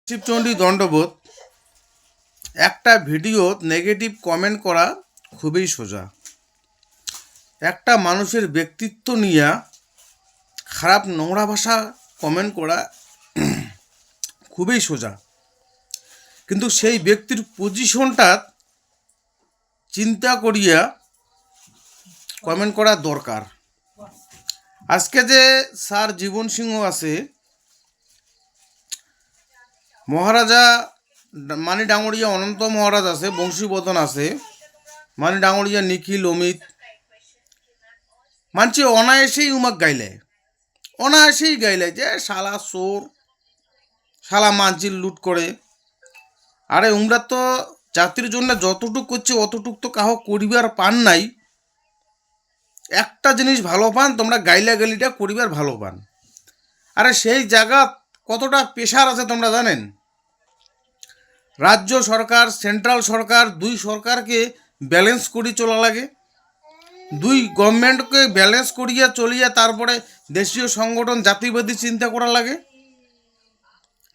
শিবচণ্ডী দণ্ডবোধ। একটা video negative comment করা খুবই সোজা। একটা মানুষের ব্যক্তিত্ব নিয়ে খারাপ নোংরা ভাষা কমেন্ট করা খুবই সোজা, কিন্তু সেই ব্যক্তির পজিশনটা চিন্তা করিয়া কমেন্ট করা দরকার। আজকে যে স্যার জীবন সিংহ আছে, মহারাজা মানি ডাঙরিয়া অনন্ত মহারাজ আছে, বংশীবদন আছে, মানি ডাঙরিয়া নিখিল অমিত, মানছে অনায়াসেই উমাক গাইলে, অনায়াসেই গাইলে যে শালা চোর, শালা মানচিল লুট করে। আরে উমরা তো জাতির জন্য যতটুক করছে অতটুক তো কাহ করিবার পান নাই। একটা জিনিস ভালো পান, তোমরা গাইলা গালিটা করিবার ভালো পান। আরে সেই জায়গা কতটা প্রেশার আছে তোমরা জানেন? রাজ্য সরকার, সেন্ট্রাল সরকার, দুই সরকারকে ব্যালেন্স করি চলা লাগে, দুই গভর্নমেন্টকে ব্যালেন্স করিয়া চলিয়া তারপরে দেশীয় সংগঠন জাতিবাদী চিন্তা করা লাগে।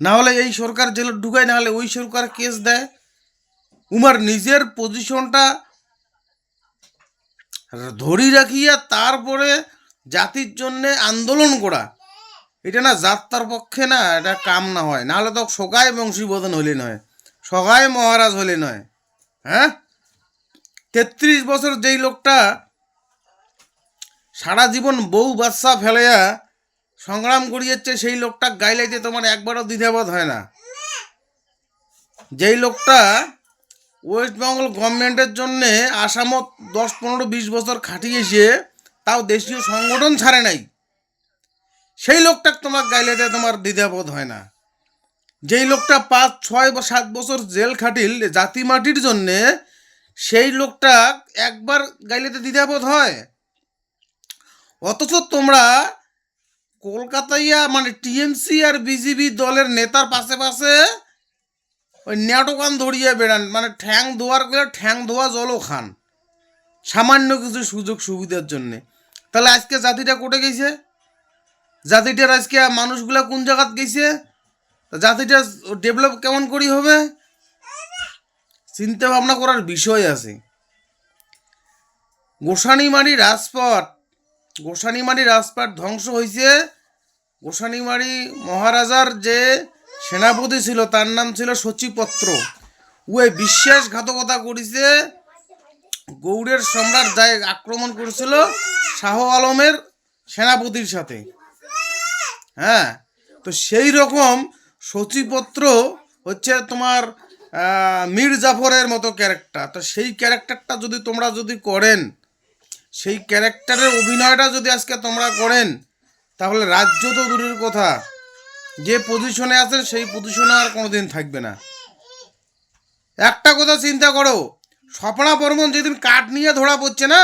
না হলে এই সরকার জেলে ঢুকায়, না হলে ওই সরকার কেস দেয়। উমার নিজের পজিশনটা ধরি রাখিয়া তারপরে জাতির জন্যে আন্দোলন করা, এটা না যাত্রার পক্ষে না, এটা কাম না হয়। নাহলে তো সগায় বংশীবদন হলে নয়, সগায় মহারাজ হলে নয়। হ্যাঁ, 33 বছর যেই লোকটা সারা জীবন বউ বাচ্চা ফেলেয়া সংগ্রাম করিয়েছে, সেই লোকটা গাইলাইতে তোমার একবারও দ্বিধাবোধ হয় না। যেই লোকটা ওয়েস্ট বেঙ্গল গভর্নমেন্টের জন্যে আসামত 10, 15, 20 বছর খাটিয়েছে, তাও দেশীয় সংগঠন ছাড়ে নাই, সেই লোকটা তোমার গাইলাইতে তোমার দ্বিধাবোধ হয় না। যেই লোকটা 5, 6 বা 7 বছর জেল খাটিল জাতি মাটির জন্যে, সেই লোকটা একবার গাইলেতে দ্বিধাবোধ হয়। অথচ তোমরা কলকাতাইয়া মানে টিএমসি আর বিজেপি দলের নেতার পাশে পাশে ওই ন্যাটোকান ধরিয়ে বেড়ান, মানে ঠ্যাং ধোয়ার গেলে ঠ্যাং ধোয়া জলও খান সামান্য কিছু সুযোগ সুবিধার জন্যে। তাহলে আজকে জাতিটা কোটে গেছে? জাতিটার আজকে মানুষগুলা কোন জায়গাত গেছে? জাতিটা ডেভেলপ কেমন করি হবে? চিন্তা ভাবনা করার বিষয় আছে। গোসানিমারি রাজপাট ধ্বংস হয়েছে। গোসানিমারি মহারাজার যে সেনাপতি ছিল তার নাম ছিল সচিপত্র। ওই বিশ্বাসঘাতকতা করেছে, গৌড়ের সম্রাট যায় আক্রমণ করেছিল শাহ আলমের সেনাপতির সাথে। হ্যাঁ, তো সেই রকম সচিপত্র হচ্ছে তোমার মীর জাফরের মতো ক্যারেক্টার। তো সেই ক্যারেক্টারটা যদি তোমরা যদি করেন, সেই ক্যারেক্টারের অভিনয়টা যদি আজকে তোমরা করেন, তাহলে রাজ্য তো দূরের কথা, যে পজিশনে আছেন সেই পজিশনে আর কোনোদিন থাকবে না। একটা কথা চিন্তা করো, স্বপ্না বর্মন যেদিন কাঠ নিয়ে ধরা পড়ছে না,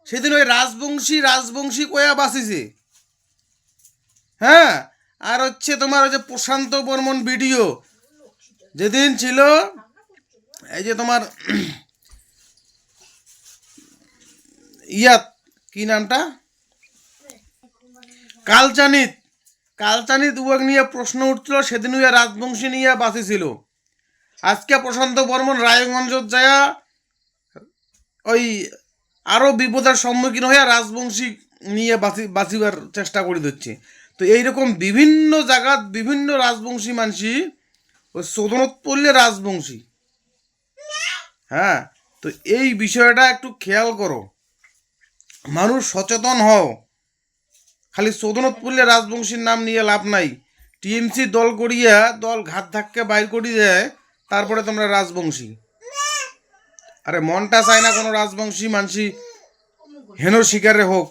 সেদিন ওই রাজবংশী কয়া বাঁচিছে। হ্যাঁ, আর হচ্ছে তোমার ওই যে প্রশান্ত বর্মন ভিডিও যেদিন ছিল, এই যে তোমার কি নামটা, কালচানিত উয়াক নিয়ে প্রশ্ন উঠছিল, সেদিন ওই রাজবংশী নিয়ে বাঁচিছিল। আজকে প্রশান্ত বর্মন রায়গঞ্জত যায় ওই আরও বিপদের সম্মুখীন হয়ে রাজবংশী নিয়ে বাঁচিবার চেষ্টা করে দিচ্ছে। তো এইরকম বিভিন্ন জায়গাত বিভিন্ন রাজবংশী মানসি ওই সদনত পড়লে রাজবংশী। হ্যাঁ, তো এই বিষয়টা একটু খেয়াল করো, মানুষ সচেতন হও। খালি সদনত পড়লে রাজবংশীর নাম নিয়ে লাভ নাই। টিএমসি দল করিয়া দল ঘাত ধাক্কে বাইর করি যায়, তারপরে তোমরা রাজবংশী। আরে মনটা চায় না কোনো রাজবংশী মানসি হেন শিকারে হোক,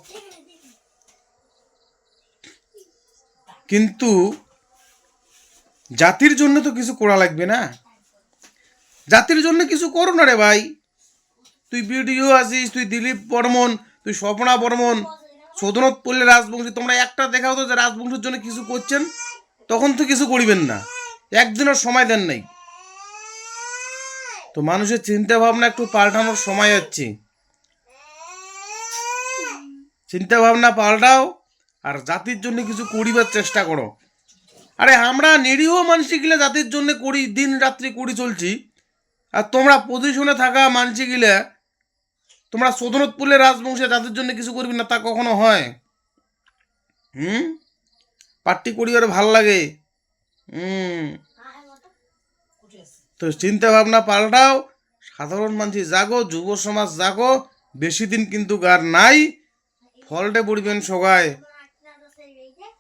কিন্তু জাতির জন্য তো কিছু করা লাগবে না? জাতির জন্য কিছু করো না রে ভাই। তুই বিডিও আছিস, তুই দিলীপ বর্মন, তুই স্বপ্না বর্মন, সদনত পড়লে রাজবংশী, তোমরা একটা দেখাও তো যে রাজবংশের জন্য কিছু করছেন। তখন তো কিছু করিবেন না, একদিনের সময় দেন নাই। তো মানুষের চিন্তা ভাবনা একটু পাল্টানোর সময় হচ্ছে। চিন্তা ভাবনা পাল্টাও আর জাতির জন্য কিছু করিবার চেষ্টা করো। আরে আমরা নিরীহ মানসিগুলা জাতির জন্য করি, দিন রাত্রি করি চলছি, আর তোমরা পজিশনে থাকা মানসিগুলা তোমরা সদরতপুরের রাজবংশে জাতির জন্য কিছু করবি না, তা কখনো হয়? পার্টি করিবার ভাল লাগে। তো চিন্তা ভাবনা পাল্টাও, সাধারণ মানুষ জাগো, যুব সমাজ জাগো, বেশি দিন কিন্তু গার নাই, ফলটে পড়বেন সগায়।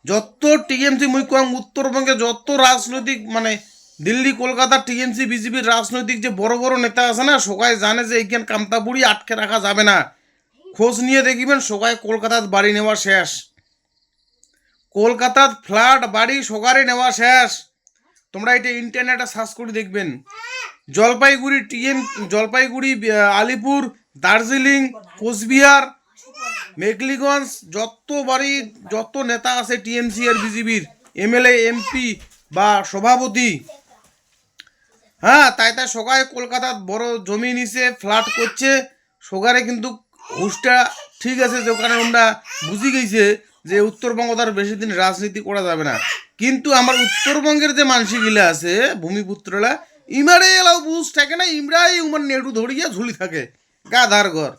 যত টিএমসি মুই কম উত্তরবঙ্গে যত রাজনৈতিক মানে দিল্লি কলকাতা টিএমসি বিজেপির রাজনৈতিক যে বড় বড় নেতা আছে না, সবাই জানে যে এইখান কামতাপুরি আটকে রাখা যাবে না। খোঁজ নিয়ে দেখবেন সবাই কলকাতার বাড়ি নেওয়া শেষ, কলকাতার ফ্ল্যাট বাড়ি সগারে নেওয়া শেষ। তোমরা এটা ইন্টারনেটে সার্চ করে দেখবেন। জলপাইগুড়ি আলিপুর, দার্জিলিং, কোচবিহার, মেঘলিগঞ্জ যত বাড়ি যত নেতা আছে টিএমসি আর বিজেপির এমএলএ এমপি বা সভাপতি, হ্যাঁ তাই সবাই কলকাতার বড় জমি নিছে, ফ্ল্যাট করছে সগারে। কিন্তু হুশটা ঠিক আছে, যে ওখানে আমরা বুঝি গেছে যে উত্তরবঙ্গ তার বেশি দিন রাজনীতি করা যাবে না। কিন্তু আমার উত্তরবঙ্গের যে মানসিকগুলা আছে ভূমিপুত্ররা, ইমারে এলাও বুঝ থাকে না, ইমরাই উমার নেড়ু ধরিয়া ঝুলি থাকে গাধার ঘর।